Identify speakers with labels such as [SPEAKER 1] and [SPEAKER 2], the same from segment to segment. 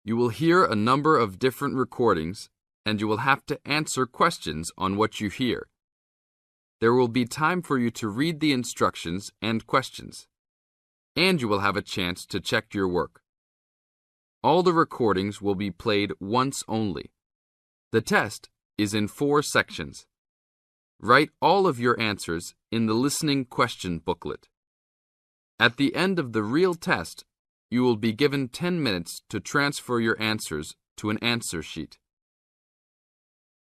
[SPEAKER 1] You will hear a number of different recordings, and you will have to answer questions on what you hear. There will be time for you to read the instructions and questions, and you will have a chance to check your work. All the recordings will be played once only. The test is in 4 sections. Write all of your answers in the listening question booklet. At the end of the real test, you will be given 10 minutes to transfer your answers to an answer sheet.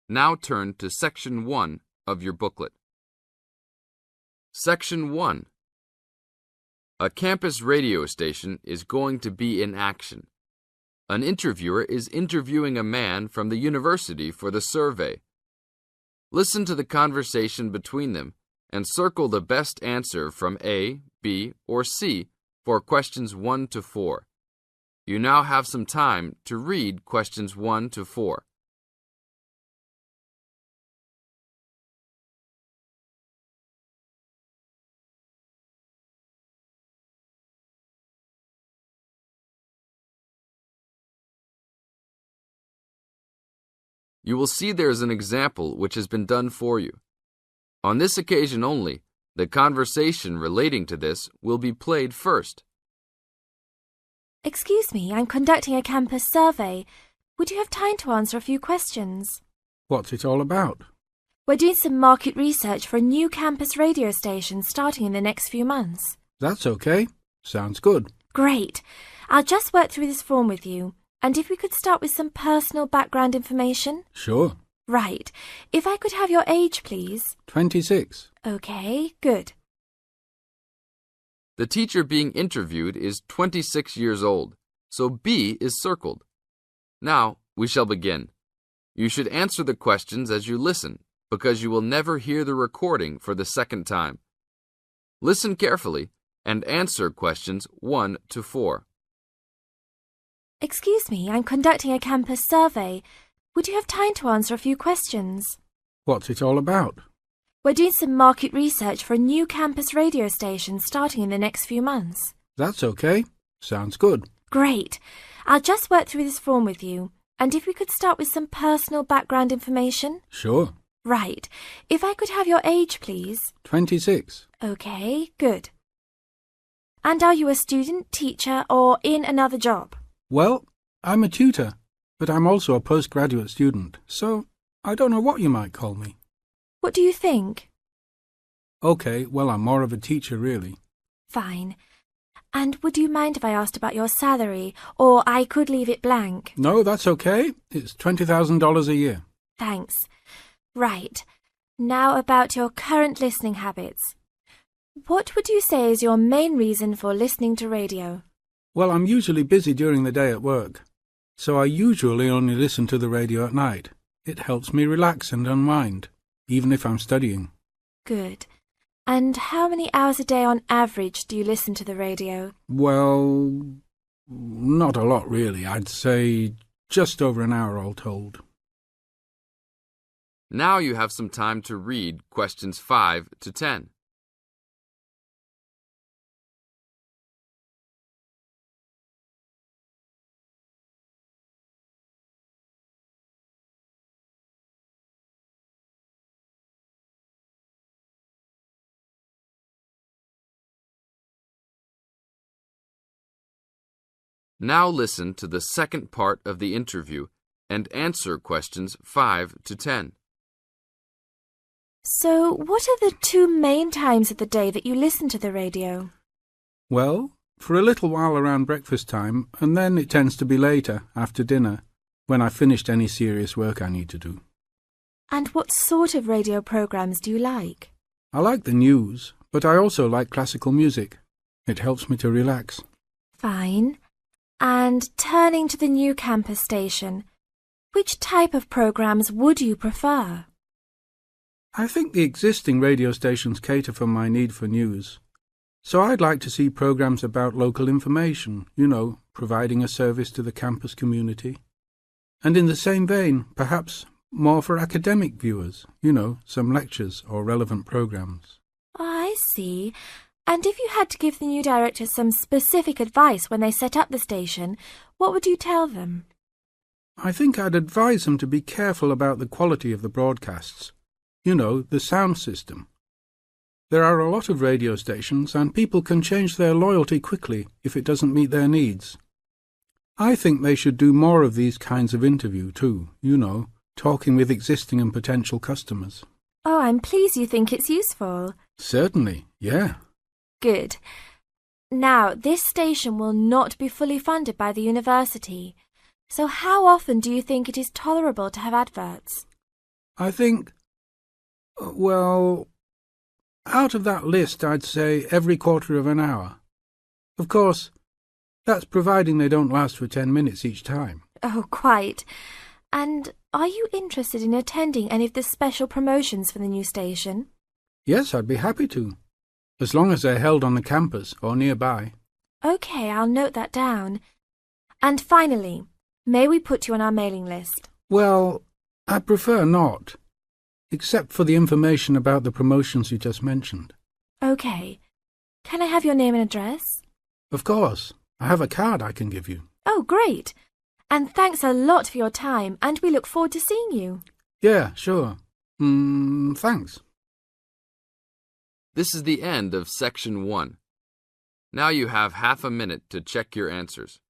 [SPEAKER 1] Now turn to Section 1 of your booklet. Section 1. A campus radio station is going to be in action. An interviewer is interviewing a man from the university for the survey. Listen to the conversation between them and circle the best answer from A, B, or C for questions 1 to 4. You now have some time to read questions 1 to 4. You will see there is an example which has been done for you. On this occasion only, the conversation relating to this will be played first.
[SPEAKER 2] Excuse me, I'm conducting a campus survey. Would you have time to answer a few questions?
[SPEAKER 3] What's it all about?
[SPEAKER 2] We're doing some market research for a new campus radio station starting in the next few months.
[SPEAKER 3] That's okay. Sounds good.
[SPEAKER 2] Great. I'll just work through this form with you. And if we could start with some personal background information?
[SPEAKER 3] Sure.
[SPEAKER 2] Right. If I could have your age, please.
[SPEAKER 3] 26.
[SPEAKER 2] Okay, good.
[SPEAKER 1] The teacher being interviewed is 26 years old, so B is circled. Now, we shall begin. You should answer the questions as you listen, because you will never hear the recording for the second time. Listen carefully and answer questions 1 to 4.
[SPEAKER 2] Excuse me, I'm conducting a campus survey. Would you have time to answer a few questions?
[SPEAKER 3] What's it all about?
[SPEAKER 2] We're doing some market research for a new campus radio station starting in the next few months.
[SPEAKER 3] That's okay. Sounds good.
[SPEAKER 2] Great. I'll just work through this form with you. And if we could start with some personal background information?
[SPEAKER 3] Sure.
[SPEAKER 2] Right. If I could have your age, please.
[SPEAKER 3] 26.
[SPEAKER 2] Okay, good. And are you a student, teacher, or in another job?
[SPEAKER 3] Well, I'm a tutor, but I'm also a postgraduate student, so I don't know what you might call me.
[SPEAKER 2] What do you think?
[SPEAKER 3] Okay, well, I'm more of a teacher, really.
[SPEAKER 2] Fine. And would you mind if I asked about your salary, or I could leave it blank?
[SPEAKER 3] No, that's okay. It's $20,000 a year.
[SPEAKER 2] Thanks. Right. Now about your current listening habits. What would you say is your main reason for listening to radio?
[SPEAKER 3] Well, I'm usually busy during the day at work, so I usually only listen to the radio at night. It helps me relax and unwind, even if I'm studying.
[SPEAKER 2] Good. And how many hours a day on average do you listen to the radio?
[SPEAKER 3] Well, not a lot really. I'd say just over an hour all told.
[SPEAKER 1] Now you have some time to read questions 5 to 10. Now listen to the second part of the interview and answer questions 5 to 10.
[SPEAKER 2] So, what are the 2 main times of the day that you listen to the radio?
[SPEAKER 3] Well, for a little while around breakfast time, and then it tends to be later, after dinner, when I've finished any serious work I need to do.
[SPEAKER 2] And what sort of radio programs do you like?
[SPEAKER 3] I like the news, but I also like classical music. It helps me to relax.
[SPEAKER 2] Fine. And turning to the new campus station, which type of programs would you prefer?
[SPEAKER 3] I think the existing radio stations cater for my need for news. So I'd like to see programs about local information, providing a service to the campus community. And in the same vein, perhaps more for academic viewers, some lectures or relevant programs.
[SPEAKER 2] Oh, I see. And if you had to give the new directors some specific advice when they set up the station, what would you tell them?
[SPEAKER 3] I think I'd advise them to be careful about the quality of the broadcasts. You know, the sound system. There are a lot of radio stations, and people can change their loyalty quickly if it doesn't meet their needs. I think they should do more of these kinds of interview too, you know, talking with existing and potential customers.
[SPEAKER 2] Oh, I'm pleased you think it's useful.
[SPEAKER 3] Certainly, yeah.
[SPEAKER 2] Good. Now, this station will not be fully funded by the university. So how often do you think it is tolerable to have adverts?
[SPEAKER 3] I think, well, out of that list I'd say every quarter of an hour. Of course, that's providing they don't last for 10 minutes each time.
[SPEAKER 2] Oh, quite. And are you interested in attending any of the special promotions for the new station?
[SPEAKER 3] Yes, I'd be happy to, as long as they're held on the campus or nearby.
[SPEAKER 2] OK, I'll note that down. And finally, may we put you on our mailing list?
[SPEAKER 3] Well, I prefer not, except for the information about the promotions you just mentioned.
[SPEAKER 2] OK. Can I have your name and address?
[SPEAKER 3] Of course. I have a card I can give you.
[SPEAKER 2] Oh, great. And thanks a lot for your time, and we look forward to seeing you.
[SPEAKER 3] Yeah, sure. Thanks.
[SPEAKER 1] This is the end of Section 1. Now you have half a minute to check your answers.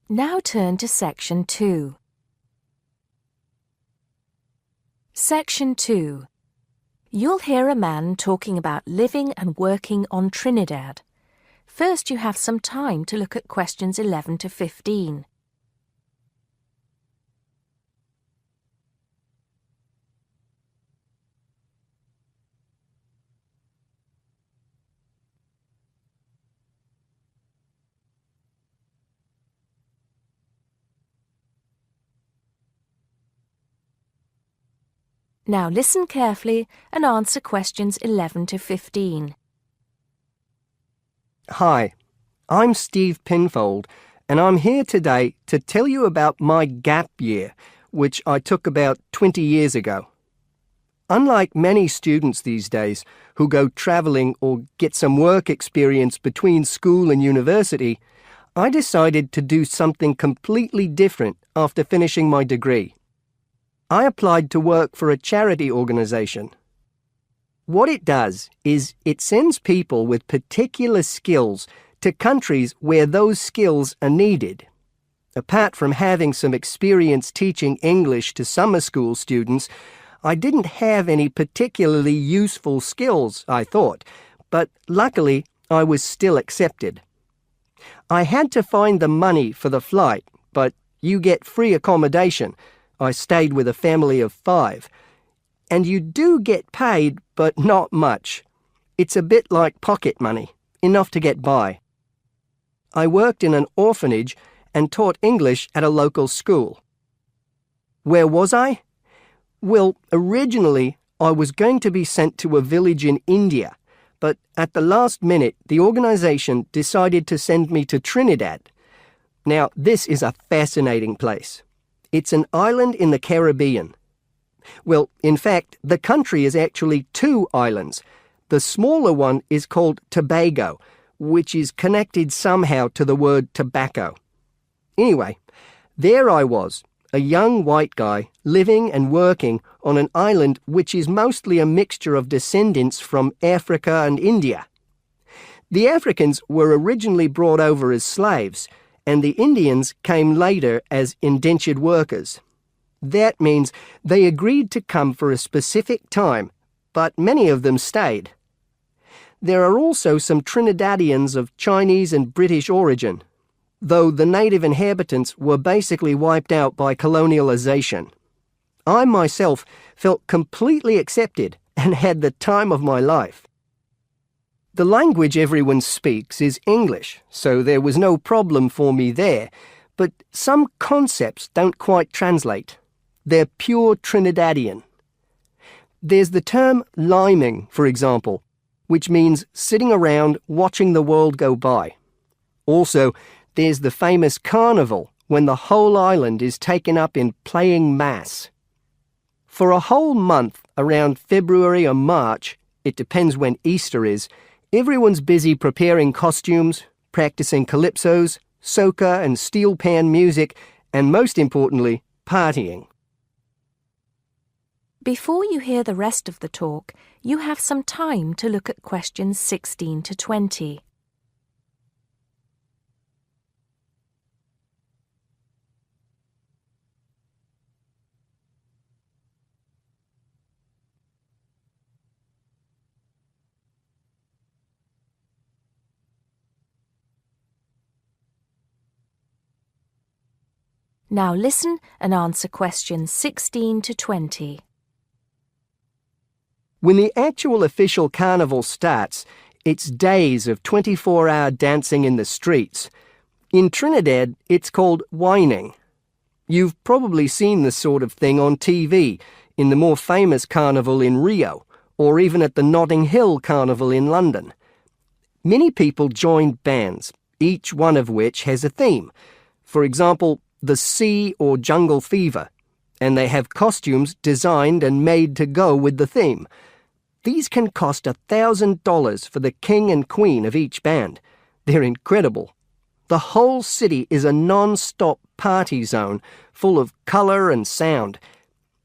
[SPEAKER 4] Now turn to Section 2. Section 2. You'll hear a man talking about living and working on Trinidad. First, you have some time to look at questions 11 to 15. Now listen carefully and answer questions 11 to 15.
[SPEAKER 5] Hi, I'm Steve Pinfold, and I'm here today to tell you about my gap year, which I took about 20 years ago. Unlike many students these days who go travelling or get some work experience between school and university, I decided to do something completely different after finishing my degree. I applied to work for a charity organisation. What it does is it sends people with particular skills to countries where those skills are needed. Apart from having some experience teaching English to summer school students, I didn't have any particularly useful skills, I thought, but luckily I was still accepted. I had to find the money for the flight, but you get free accommodation. I stayed with a family of 5. And you do get paid, but not much. It's a bit like pocket money, enough to get by. I worked in an orphanage and taught English at a local school. Where was I? Well, originally I was going to be sent to a village in India, but at the last minute the organisation decided to send me to Trinidad. Now, this is a fascinating place. It's an island in the Caribbean. Well, in fact, the country is actually 2 islands. The smaller one is called Tobago, which is connected somehow to the word tobacco. Anyway, there I was, a young white guy living and working on an island which is mostly a mixture of descendants from Africa and India. The Africans were originally brought over as slaves, and the Indians came later as indentured workers. That means they agreed to come for a specific time, but many of them stayed. There are also some Trinidadians of Chinese and British origin, though the native inhabitants were basically wiped out by colonialization. I myself felt completely accepted and had the time of my life. The language everyone speaks is English, so there was no problem for me there, but some concepts don't quite translate. They're pure Trinidadian. There's the term liming, for example, which means sitting around watching the world go by. Also, there's the famous carnival, when the whole island is taken up in playing mass. For a whole month, around February or March, it depends when Easter is, everyone's busy preparing costumes, practicing calypsos, soca and steel pan music, and most importantly, partying.
[SPEAKER 4] Before you hear the rest of the talk, you have some time to look at questions 16 to 20. Now listen and answer questions 16 to 20.
[SPEAKER 5] When the actual official carnival starts, it's days of 24-hour dancing in the streets. In Trinidad, it's called whining. You've probably seen this sort of thing on TV, in the more famous carnival in Rio, or even at the Notting Hill Carnival in London. Many people join bands, each one of which has a theme. For example, the sea or jungle fever, and they have costumes designed and made to go with the theme. These can cost $1,000 for the king and queen of each band. They're incredible. The whole city is a non-stop party zone full of colour and sound.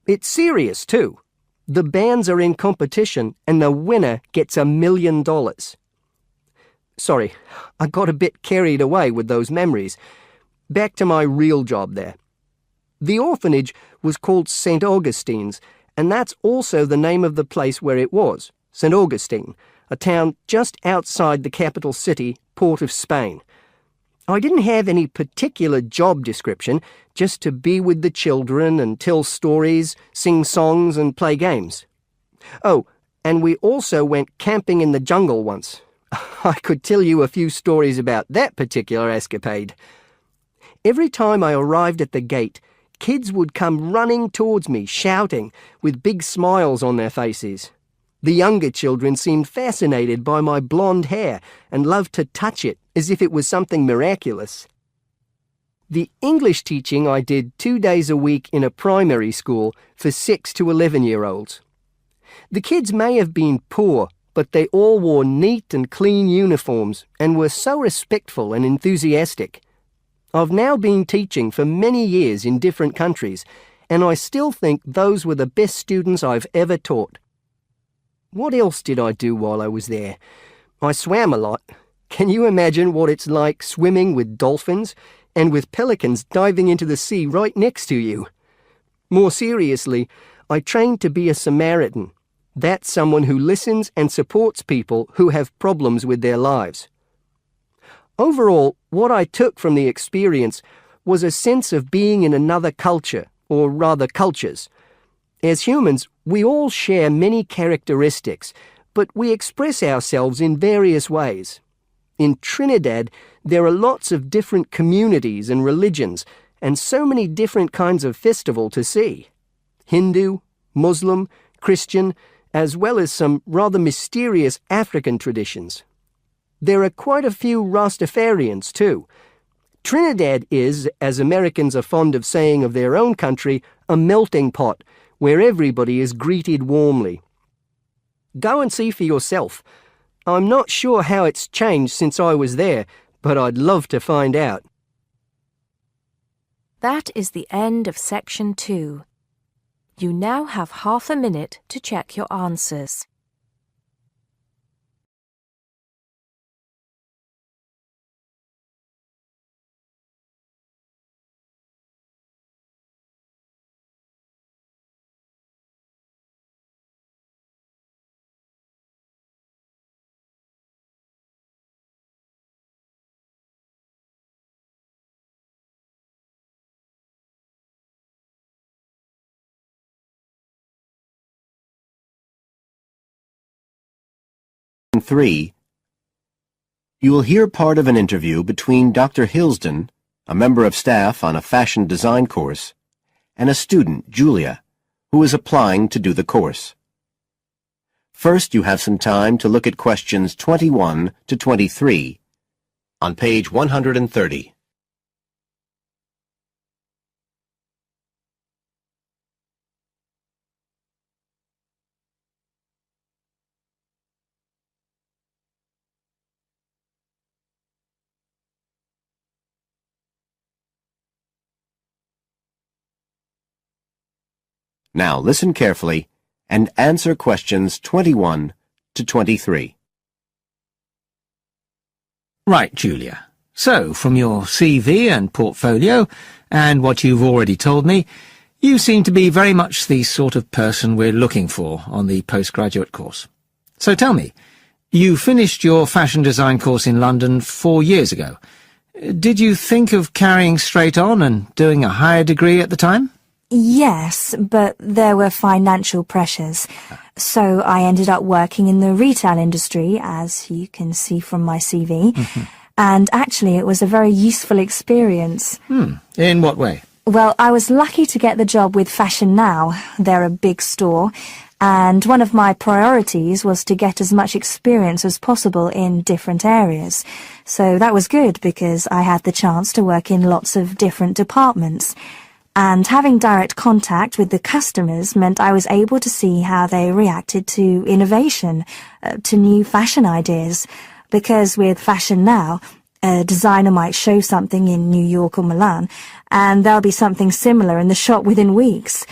[SPEAKER 5] It's serious too. The bands are in competition and the winner gets $1 million. Sorry, I got a bit carried away with those memories. Back to my real job there. The orphanage was called St. Augustine's, and that's also the name of the place where it was, St. Augustine, a town just outside the capital city, Port of Spain. I didn't have any particular job description, just to be with the children and tell stories, sing songs and play games. Oh, and we also went camping in the jungle once. I could tell you a few stories about that particular escapade. Every time I arrived at the gate, kids would come running towards me, shouting, with big smiles on their faces. The younger children seemed fascinated by my blonde hair and loved to touch it as if it was something miraculous. The English teaching I did 2 days a week in a primary school for 6 to 11-year-olds. The kids may have been poor, but they all wore neat and clean uniforms and were so respectful and enthusiastic. I've now been teaching for many years in different countries, and I still think those were the best students I've ever taught. What else did I do while I was there? I swam a lot. Can you imagine what it's like swimming with dolphins and with pelicans diving into the sea right next to you? More seriously, I trained to be a Samaritan. That's someone who listens and supports people who have problems with their lives. Overall, what I took from the experience was a sense of being in another culture, or rather cultures. As humans, we all share many characteristics, but we express ourselves in various ways. In Trinidad, there are lots of different communities and religions, and so many different kinds of festival to see. Hindu, Muslim, Christian, as well as some rather mysterious African traditions. There are quite a few Rastafarians too. Trinidad is, as Americans are fond of saying of their own country, a melting pot where everybody is greeted warmly. Go and see for yourself. I'm not sure how it's changed since I was there, but I'd love to find out.
[SPEAKER 4] That is the end of section 2. You now have half a minute to check your answers.
[SPEAKER 6] 3, you will hear part of an interview between Dr. Hilsden, a member of staff on a fashion design course, and a student, Julia, who is applying to do the course. First, you have some time to look at questions 21 to 23 on page 130. Now listen carefully and answer questions 21 to 23.
[SPEAKER 7] Right, Julia. So, from your CV and portfolio, and what you've already told me, you seem to be very much the sort of person we're looking for on the postgraduate course. So tell me, you finished your fashion design course in London 4 years ago. Did you think of carrying straight on and doing a higher degree at the time?
[SPEAKER 8] Yes, but there were financial pressures, so I ended up working in the retail industry, as you can see from my CV, and actually it was a very useful experience.
[SPEAKER 7] In what way?
[SPEAKER 8] Well, I was lucky to get the job with Fashion Now. They're a big store, and one of my priorities was to get as much experience as possible in different areas. So that was good because I had the chance to work in lots of different departments. And having direct contact with the customers meant I was able to see how they reacted to innovation, to new fashion ideas. Because with Fashion Now, a designer might show something in New York or Milan, and there'll be something similar in the shop within weeks.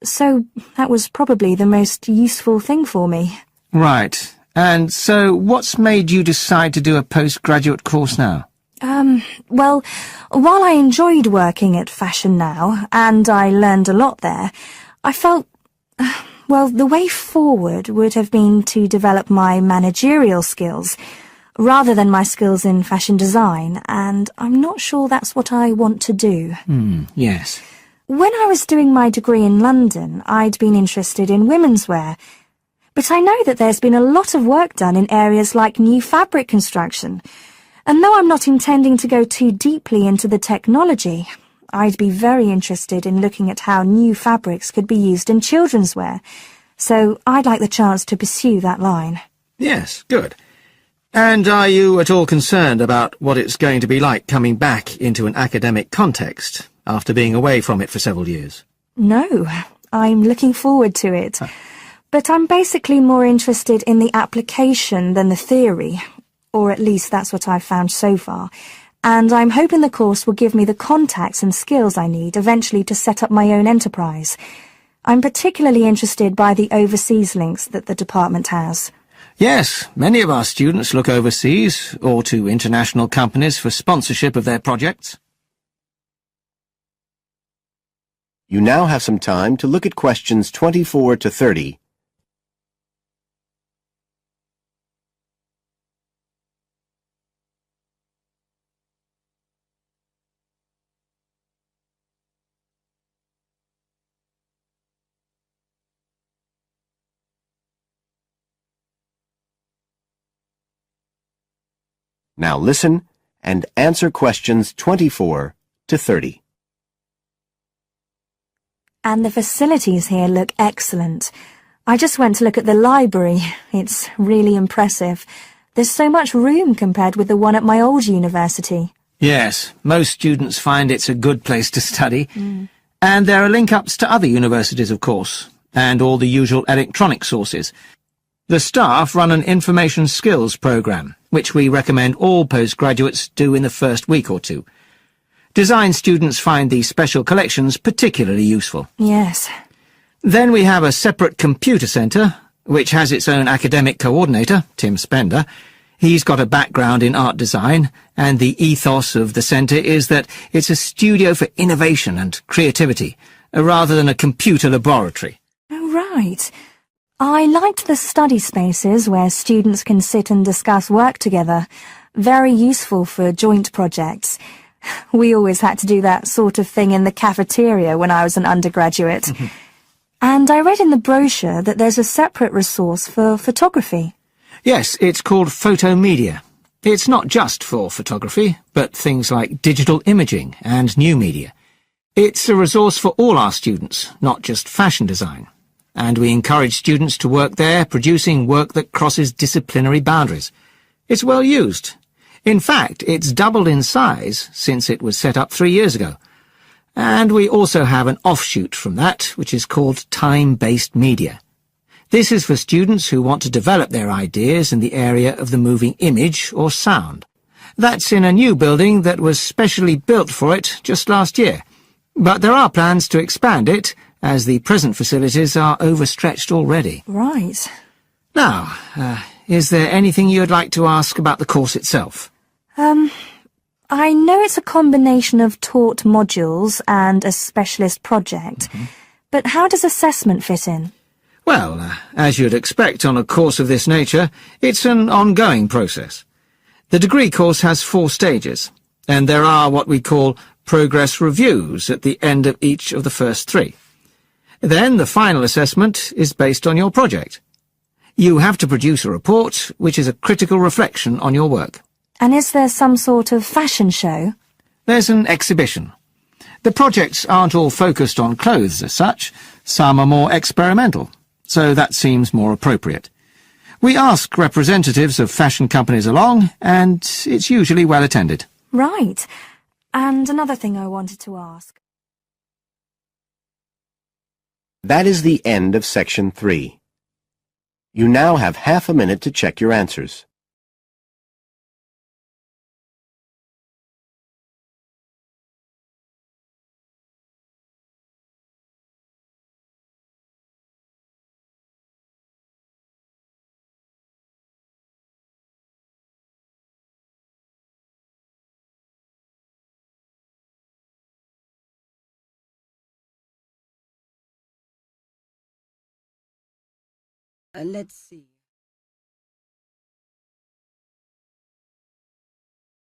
[SPEAKER 8] So that was probably the most useful thing for me.
[SPEAKER 7] Right. And so what's made you decide to do a postgraduate course now?
[SPEAKER 8] Well, while I enjoyed working at Fashion Now, and I learned a lot there, I felt, well, the way forward would have been to develop my managerial skills, rather than my skills in fashion design, and I'm not sure that's what I want to do.
[SPEAKER 7] Yes.
[SPEAKER 8] When I was doing my degree in London, I'd been interested in women's wear, but I know that there's been a lot of work done in areas like new fabric construction. And though I'm not intending to go too deeply into the technology, I'd be very interested in looking at how new fabrics could be used in children's wear. So I'd like the chance to pursue that line.
[SPEAKER 7] Yes, good. And are you at all concerned about what it's going to be like coming back into an academic context after being away from it for several years?
[SPEAKER 8] No, I'm looking forward to it. But I'm basically more interested in the application than the theory. Or at least that's what I've found so far, and I'm hoping the course will give me the contacts and skills I need eventually to set up my own enterprise. I'm particularly interested by the overseas links that the department has.
[SPEAKER 7] Yes, many of our students look overseas or to international companies for sponsorship of their projects.
[SPEAKER 6] You now have some time to look at questions 24 to 30. Now listen and answer questions 24 to 30.
[SPEAKER 8] And the facilities here look excellent. I just went to look at the library. It's really impressive. There's so much room compared with the one at my old university.
[SPEAKER 7] Yes, most students find it's a good place to study. And there are link-ups to other universities, of course, and all the usual electronic sources. The staff run an information skills program, which we recommend all postgraduates do in the first week or two. Design students find these special collections particularly useful.
[SPEAKER 8] Yes.
[SPEAKER 7] Then we have a separate computer centre, which has its own academic coordinator, Tim Spender. He's got a background in art design, and the ethos of the centre is that it's a studio for innovation and creativity, rather than a computer laboratory.
[SPEAKER 8] Oh, right. I liked the study spaces where students can sit and discuss work together. Very useful for joint projects. We always had to do that sort of thing in the cafeteria when I was an undergraduate. And I read in the brochure that there's a separate resource for photography.
[SPEAKER 7] Yes, it's called photomedia. It's not just for photography, but things like digital imaging and new media. It's a resource for all our students, not just fashion design. And we encourage students to work there, producing work that crosses disciplinary boundaries. It's well used. In fact, it's doubled in size since it was set up 3 years ago. And we also have an offshoot from that, which is called time-based media. This is for students who want to develop their ideas in the area of the moving image or sound. That's in a new building that was specially built for it just last year. But there are plans to expand it, as the present facilities are overstretched already.
[SPEAKER 8] Right.
[SPEAKER 7] Now, is there anything you'd like to ask about the course itself?
[SPEAKER 8] I know it's a combination of taught modules and a specialist project, but how does assessment fit in?
[SPEAKER 7] Well, as you'd expect on a course of this nature, it's an ongoing process. The degree course has 4 stages, and there are what we call progress reviews at the end of each of the first 3. Then the final assessment is based on your project. You have to produce a report, which is a critical reflection on your work.
[SPEAKER 8] And is there some sort of fashion show?
[SPEAKER 7] There's an exhibition. The projects aren't all focused on clothes as such. Some are more experimental, so that seems more appropriate. We ask representatives of fashion companies along, and it's usually well attended.
[SPEAKER 8] Right. And another thing I wanted to ask.
[SPEAKER 6] That is the end of Section 3. You now have half a minute to check your answers.
[SPEAKER 9] Let's see.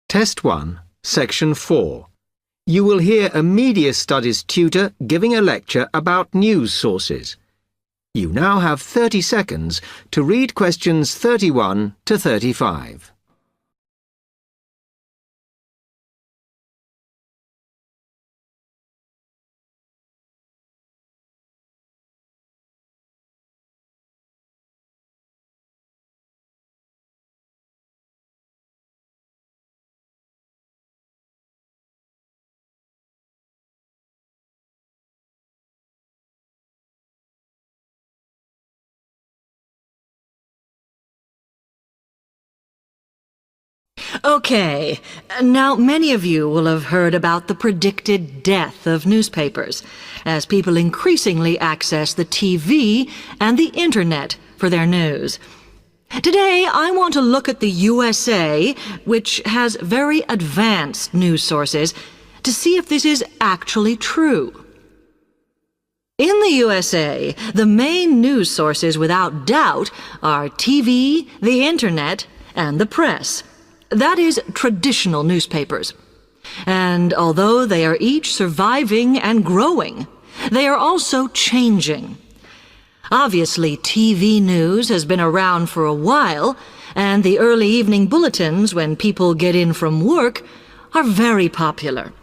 [SPEAKER 7] Test 1, Section 4. You will hear a media studies tutor giving a lecture about news sources. You now have 30 seconds to read questions 31 to 35.
[SPEAKER 9] Okay, now many of you will have heard about the predicted death of newspapers, as people increasingly access the TV and the Internet for their news. Today, I want to look at the USA, which has very advanced news sources, to see if this is actually true. In the USA, the main news sources without doubt are TV, the Internet, and the press. That is, traditional newspapers. And although they are each surviving and growing, they are also changing. Obviously, TV news has been around for a while, and the early evening bulletins, when people get in from work, are very popular.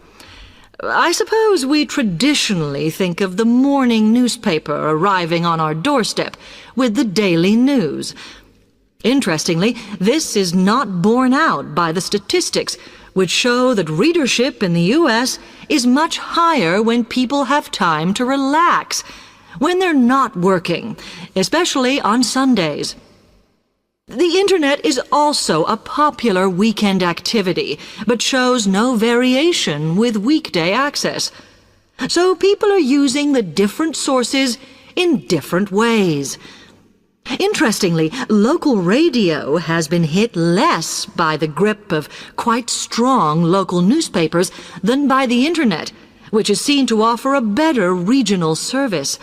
[SPEAKER 9] I suppose we traditionally think of the morning newspaper arriving on our doorstep with the daily news. Interestingly, this is not borne out by the statistics, which show that readership in the U.S. is much higher when people have time to relax, when they're not working, especially on Sundays. The Internet is also a popular weekend activity, but shows no variation with weekday access. So people are using the different sources in different ways. Interestingly, local radio has been hit less by the grip of quite strong local newspapers than by the Internet, which is seen to offer a better regional service.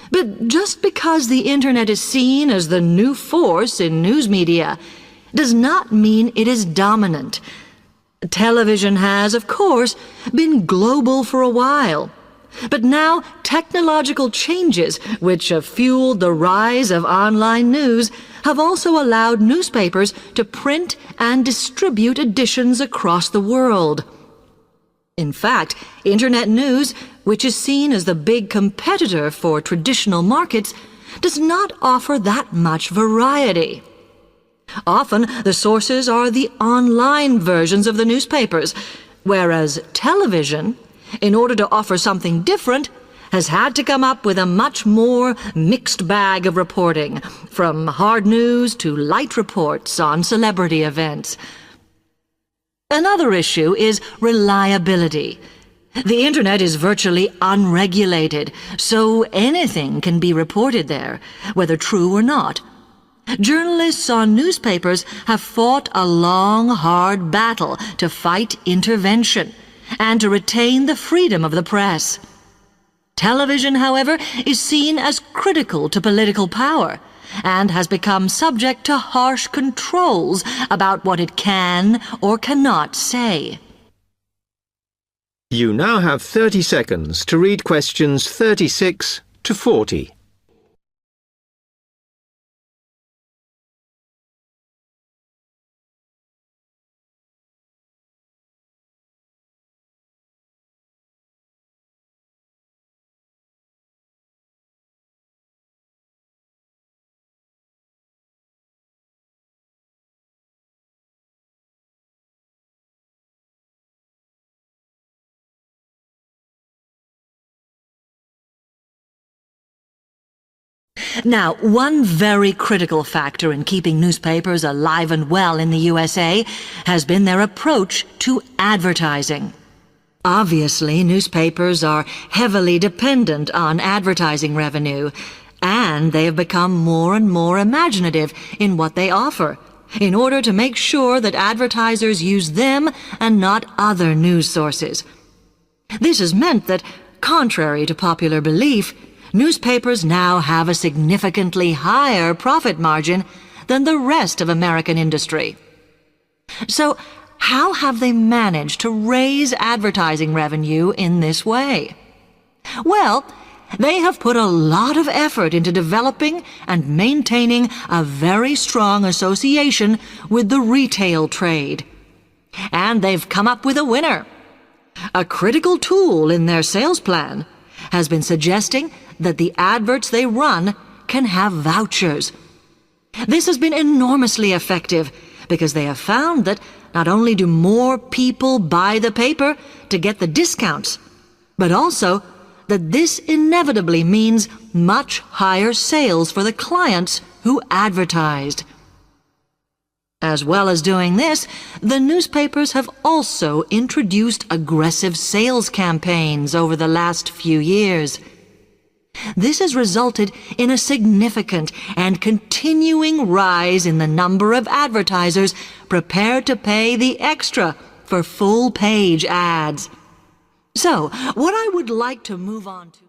[SPEAKER 9] But just because the Internet is seen as the new force in news media does not mean it is dominant. Television has, of course, been global for a while. But now technological changes, which have fueled the rise of online news, have also allowed newspapers to print and distribute editions across the world. In fact, Internet news, which is seen as the big competitor for traditional markets, does not offer that much variety. Often, the sources are the online versions of the newspapers, whereas television, in order to offer something different, has had to come up with a much more mixed bag of reporting, from hard news to light reports on celebrity events. Another issue is reliability. The Internet is virtually unregulated, so anything can be reported there, whether true or not. Journalists on newspapers have fought a long, hard battle to fight intervention and to retain the freedom of the press. Television, however, is seen as critical to political power and has become subject to harsh controls about what it can or cannot say.
[SPEAKER 7] You now have 30 seconds to read questions 36 to 40.
[SPEAKER 9] Now, one very critical factor in keeping newspapers alive and well in the USA has been their approach to advertising. Obviously, newspapers are heavily dependent on advertising revenue, and they have become more and more imaginative in what they offer, in order to make sure that advertisers use them and not other news sources. This has meant that, contrary to popular belief, newspapers now have a significantly higher profit margin than the rest of American industry. So, how have they managed to raise advertising revenue in this way? Well, they have put a lot of effort into developing and maintaining a very strong association with the retail trade. And they've come up with a winner. A critical tool in their sales plan has been suggesting that the adverts they run can have vouchers. This has been enormously effective because they have found that not only do more people buy the paper to get the discounts, but also that this inevitably means much higher sales for the clients who advertised. As well as doing this, the newspapers have also introduced aggressive sales campaigns over the last few years. This has resulted in a significant and continuing rise in the number of advertisers prepared to pay the extra for full-page ads. So, what I would like to move on to